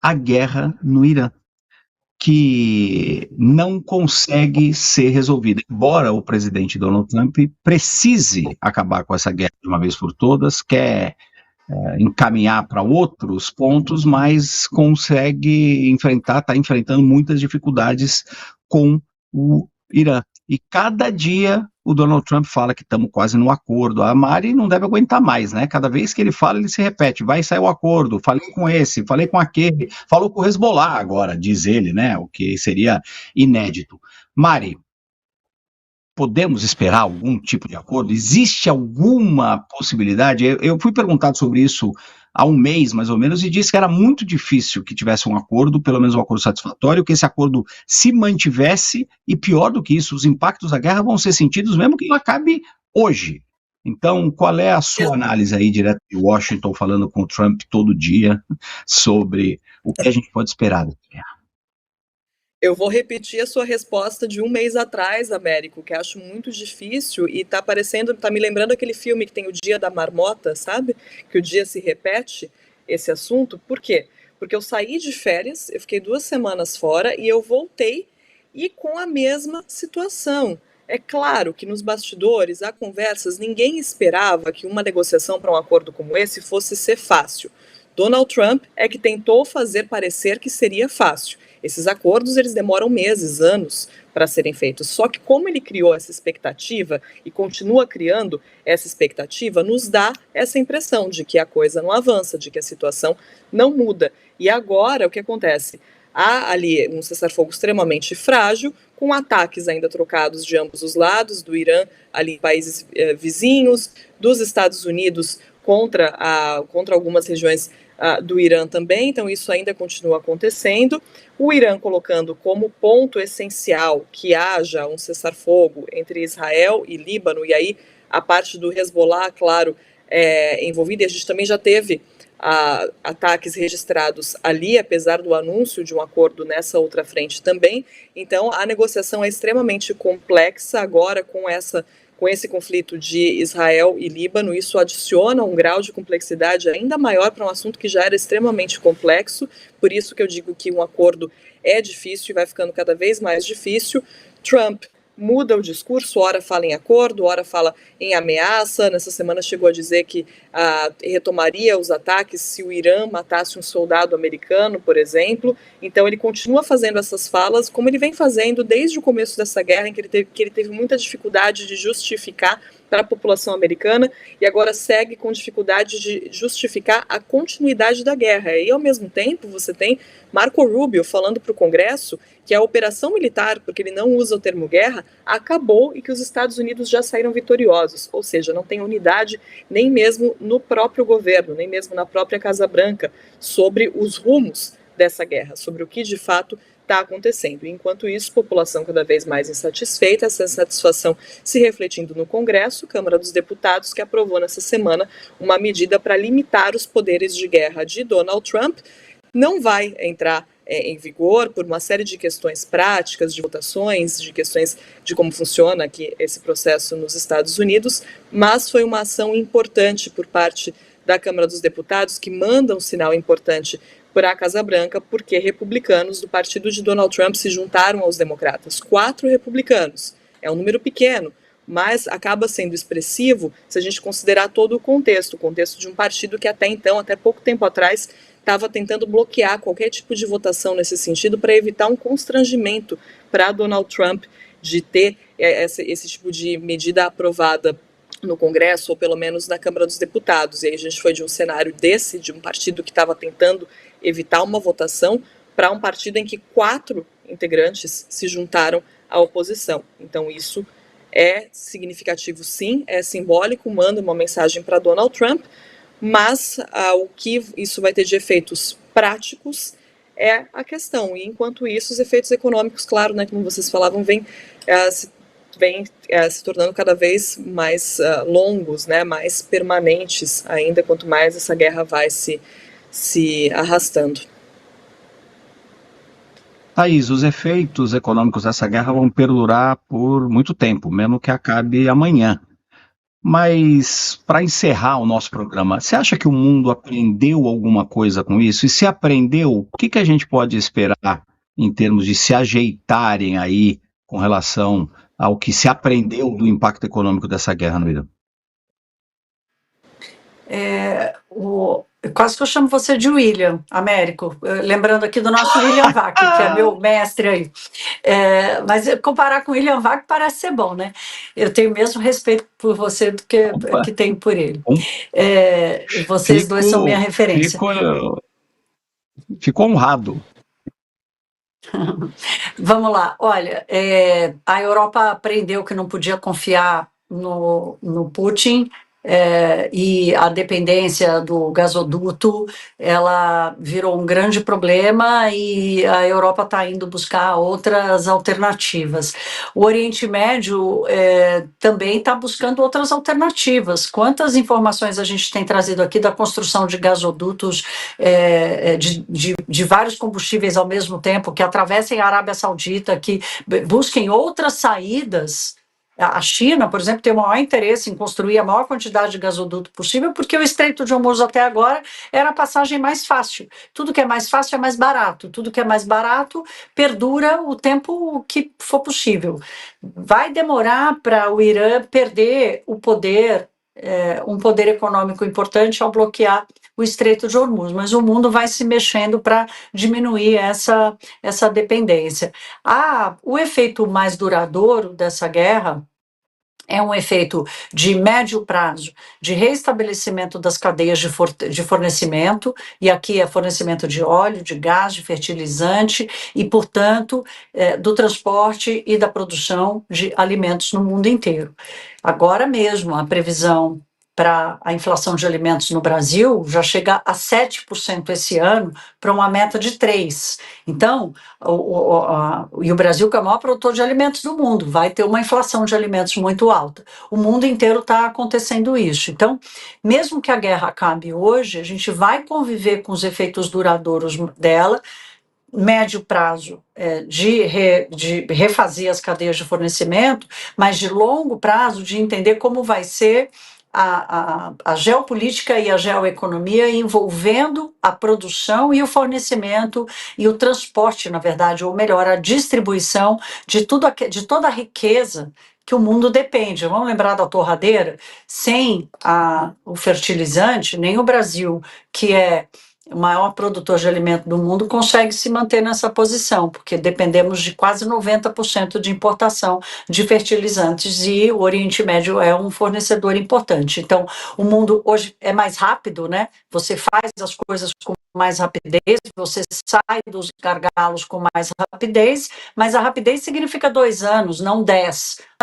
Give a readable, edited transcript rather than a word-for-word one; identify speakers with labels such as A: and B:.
A: a guerra no Irã, que não consegue ser resolvida. Embora o presidente Donald Trump precise acabar com essa guerra de uma vez por todas, quer encaminhar para outros pontos, mas consegue enfrentar, está enfrentando muitas dificuldades com o Irã. E cada dia o Donald Trump fala que estamos quase no acordo. A Mari não deve aguentar mais, né? Cada vez que ele fala, ele se repete: vai sair o acordo, falei com esse, falei com aquele, falou com o Hezbollah agora, diz ele, né? O que seria inédito. Mari, podemos esperar algum tipo de acordo? Existe alguma possibilidade? Eu fui perguntado sobre isso há um mês, mais ou menos, e disse que era muito difícil que tivesse um acordo, pelo menos um acordo satisfatório, que esse acordo se mantivesse, e pior do que isso, os impactos da guerra vão ser sentidos mesmo que ela acabe hoje. Então, qual é a sua análise aí, direto de Washington, falando com o Trump todo dia, sobre o que a gente pode esperar da guerra?
B: Eu vou repetir a sua resposta de um mês atrás, Américo, que acho muito difícil e tá parecendo, tá me lembrando aquele filme que tem o Dia da Marmota, sabe? Que o dia se repete, esse assunto. Por quê? Porque eu saí de férias, eu fiquei 2 semanas fora e eu voltei e com a mesma situação. É claro que nos bastidores há conversas, ninguém esperava que uma negociação para um acordo como esse fosse ser fácil. Donald Trump é que tentou fazer parecer que seria fácil. Esses acordos eles demoram meses, anos para serem feitos. Só que como ele criou essa expectativa e continua criando essa expectativa, nos dá essa impressão de que a coisa não avança, de que a situação não muda. E agora o que acontece? Há ali um cessar-fogo extremamente frágil, com ataques ainda trocados de ambos os lados, do Irã ali em países vizinhos, dos Estados Unidos contra algumas regiões do Irã também, então isso ainda continua acontecendo. O Irã colocando como ponto essencial que haja um cessar-fogo entre Israel e Líbano, e aí a parte do Hezbollah, claro, envolvida, e a gente também já teve ataques registrados ali, apesar do anúncio de um acordo nessa outra frente também. Então, a negociação é extremamente complexa agora com esse conflito de Israel e Líbano. Isso adiciona um grau de complexidade ainda maior para um assunto que já era extremamente complexo, por isso que eu digo que um acordo é difícil e vai ficando cada vez mais difícil. Trump muda o discurso, ora fala em acordo, ora fala em ameaça. Nessa semana chegou a dizer que retomaria os ataques se o Irã matasse um soldado americano, por exemplo. Então ele continua fazendo essas falas, como ele vem fazendo desde o começo dessa guerra, em que ele teve muita dificuldade de justificar para a população americana, e agora segue com dificuldade de justificar a continuidade da guerra. E, ao mesmo tempo, você tem Marco Rubio falando para o Congresso que a operação militar, porque ele não usa o termo guerra, acabou e que os Estados Unidos já saíram vitoriosos, ou seja, não tem unidade nem mesmo no próprio governo, nem mesmo na própria Casa Branca, sobre os rumos dessa guerra, sobre o que de fato está acontecendo. Enquanto isso, população cada vez mais insatisfeita, essa insatisfação se refletindo no Congresso, Câmara dos Deputados, que aprovou nessa semana uma medida para limitar os poderes de guerra de Donald Trump. Não vai entrar em vigor por uma série de questões práticas, de votações, de questões de como funciona aqui esse processo nos Estados Unidos, mas foi uma ação importante por parte da Câmara dos Deputados, que manda um sinal importante para a Casa Branca, porque republicanos do partido de Donald Trump se juntaram aos democratas. 4 republicanos. É um número pequeno, mas acaba sendo expressivo se a gente considerar todo o contexto de um partido que até então, até pouco tempo atrás, estava tentando bloquear qualquer tipo de votação nesse sentido para evitar um constrangimento para Donald Trump de ter esse tipo de medida aprovada no Congresso, ou pelo menos na Câmara dos Deputados. E aí a gente foi de um cenário desse, de um partido que estava tentando evitar uma votação, para um partido em que 4 integrantes se juntaram à oposição. Então isso é significativo, sim, é simbólico, manda uma mensagem para Donald Trump, mas o que isso vai ter de efeitos práticos é a questão. E enquanto isso, os efeitos econômicos, claro, né, como vocês falavam, vem se tornando cada vez mais longos, né, mais permanentes ainda, quanto mais essa guerra vai se arrastando.
A: Thaís, os efeitos econômicos dessa guerra vão perdurar por muito tempo, mesmo que acabe amanhã. Mas, para encerrar o nosso programa, você acha que o mundo aprendeu alguma coisa com isso? E se aprendeu, o que a gente pode esperar em termos de se ajeitarem aí com relação ao que se aprendeu do impacto econômico dessa guerra no Irã?
C: Quase que eu chamo você de William, Américo, lembrando aqui do nosso William Vac, que é meu mestre aí. Mas comparar com o William Vac parece ser bom, né? Eu tenho o mesmo respeito por você do que tenho por ele. Vocês dois são minha referência.
A: Fico honrado.
C: Vamos lá, olha, a Europa aprendeu que não podia confiar no Putin, e a dependência do gasoduto, ela virou um grande problema e a Europa está indo buscar outras alternativas. O Oriente Médio também está buscando outras alternativas. Quantas informações a gente tem trazido aqui da construção de gasodutos de vários combustíveis ao mesmo tempo, que atravessem a Arábia Saudita, que busquem outras saídas. A China, por exemplo, tem o maior interesse em construir a maior quantidade de gasoduto possível, porque o Estreito de Hormuz até agora era a passagem mais fácil. Tudo que é mais fácil é mais barato. Tudo que é mais barato perdura o tempo que for possível. Vai demorar para o Irã perder o poder, um poder econômico importante ao bloquear o Estreito de Hormuz, mas o mundo vai se mexendo para diminuir essa dependência. O efeito mais duradouro dessa guerra é um efeito de médio prazo, de reestabelecimento das cadeias de fornecimento, e aqui é fornecimento de óleo, de gás, de fertilizante, e, portanto, do transporte e da produção de alimentos no mundo inteiro. Agora mesmo, a previsão para a inflação de alimentos no Brasil já chega a 7% esse ano, para uma meta de 3%. Então, o Brasil, que é o maior produtor de alimentos do mundo, vai ter uma inflação de alimentos muito alta. O mundo inteiro está acontecendo isso. Então, mesmo que a guerra acabe hoje, a gente vai conviver com os efeitos duradouros dela, médio prazo de refazer as cadeias de fornecimento, mas de longo prazo de entender como vai ser a geopolítica e a geoeconomia envolvendo a produção e o fornecimento e o transporte, na verdade, ou melhor, a distribuição de toda a riqueza que o mundo depende. Vamos lembrar da torradeira? Sem o fertilizante, nem o Brasil, que é o maior produtor de alimento do mundo, consegue se manter nessa posição, porque dependemos de quase 90% de importação de fertilizantes e o Oriente Médio é um fornecedor importante. Então, o mundo hoje é mais rápido, né? Você faz as coisas com mais rapidez, você sai dos gargalos com mais rapidez, mas a rapidez significa 2 anos, não 10.